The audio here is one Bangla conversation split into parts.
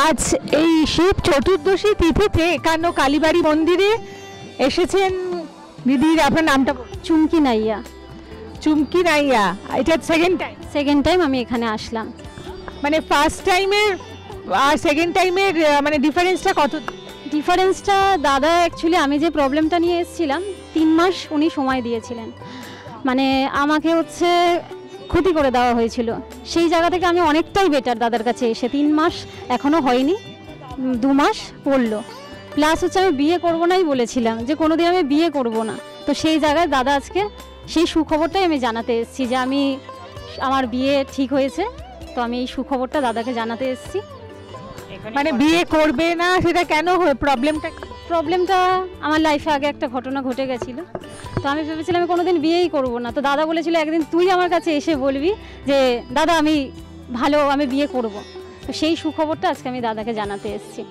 আজ এই শিব চতুর্দশী তিথিতে একান্ন কালীবাড়ি মন্দিরে এসেছেন দিদির। আপনার নামটা চুমকি নাইয়া। চুমকি নাইয়া, এটা সেকেন্ড টাইম আমি এখানে আসলাম। মানে ফার্স্ট টাইমের আর সেকেন্ড টাইমের মানে ডিফারেন্সটা কত? ডিফারেন্সটা দাদা অ্যাকচুয়ালি আমি যে প্রবলেমটা নিয়ে এসেছিলাম 3 মাস উনি সময় দিয়েছিলেন, মানে আমাকে হচ্ছে ক্ষতি করে দেওয়া হয়েছিল। সেই জায়গা থেকে আমি অনেকটাই বেটার দাদার কাছে এসে। 3 মাস এখনও হয়নি, 2 মাস পড়লো। প্লাস হচ্ছে আমি বিয়ে করবো নাই বলেছিলাম, যে কোনোদিন আমি বিয়ে করব না। তো সেই জায়গায় দাদা আজকে সেই সুখবরটাই আমি জানাতে এসেছি যে আমার বিয়ে ঠিক হয়েছে। তো আমি এই সুখবরটা দাদাকে জানাতে এসেছি। মানে বিয়ে করবে না সেটা কেন হয়? প্রবলেমটা আমার লাইফে আগে একটা ঘটনা ঘটে গেছিলো, তো আমি ভেবেছিলাম আমি কোনোদিন বিয়েই করব না। তো দাদা বলেছিল একদিন তুই আমার কাছে এসে বলবি যে দাদা আমি বিয়ে করব। তো সেই সুখবরটা আজকে আমি দাদাকে জানাতে এসেছি।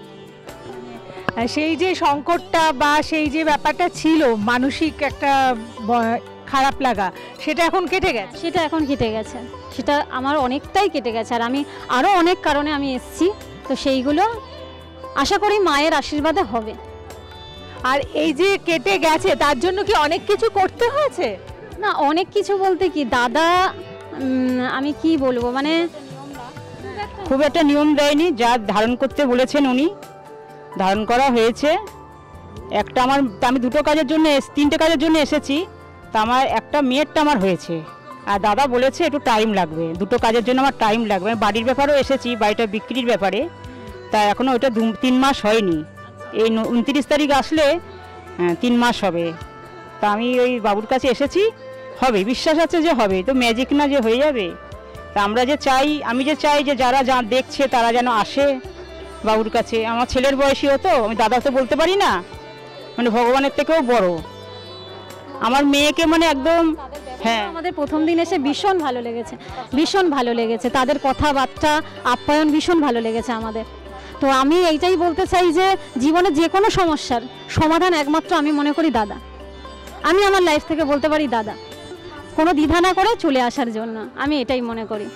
সেই যে সংকটটা বা সেই যে ব্যাপারটা ছিল মানসিক একটা খারাপ লাগা, সেটা এখন কেটে গেছে? সেটা এখন কেটে গেছে, সেটা আমার অনেকটাই কেটে গেছে। আর আমি আরও অনেক কারণে আমি এসেছি, তো সেইগুলো আশা করি মায়ের আশীর্বাদে হবে। আর এই যে কেটে গেছে তার জন্য কি অনেক কিছু করতে হয়েছে? না, অনেক কিছু বলতে কি দাদা, আমি কি বলবো, মানে খুব একটা নিয়ম দেয়নি। যা ধারণ করতে বলেছেন উনি ধারণ করা হয়েছে। একটা আমি 2টো কাজের জন্য 3টে কাজের জন্য এসেছি, তা আমার একটা মেয়েরটা আমার হয়েছে। আর দাদা বলেছে একটু টাইম লাগবে, 2টো কাজের জন্য আমার টাইম লাগবে। আমি বাড়ির ব্যাপারেও এসেছি, বাড়িটা বিক্রির ব্যাপারে, তা এখনও ওইটা 3 মাস হয়নি। এই 29 তারিখ আসলে 3 মাস হবে। তা আমি ওই বাবুর কাছে এসেছি, হবে, বিশ্বাস আছে যে হবে। তো ম্যাজিক না যে হয়ে যাবে। তা আমি যে চাই যে যারা দেখছে তারা যেন আসে বাবুর কাছে। আমার ছেলের বয়সীও, তো আমি দাদা তো বলতে পারি না, মানে ভগবানের থেকেও বড় আমার মেয়েকে, মানে একদম। হ্যাঁ, আমাদের প্রথম দিন এসে ভীষণ ভালো লেগেছে তাদের কথাবার্তা, আপ্যায়ন ভীষণ ভালো লেগেছে আমাদের। তো আমি এইটাই বলতে চাই যে জীবনে যে কোনো সমস্যার সমাধান একমাত্র আমি মনে করি দাদা। আমি আমার লাইফ থেকে বলতে পারি দাদা, কোনো দ্বিধা না করে চলে আসার জন্য, আমি এটাই মনে করি।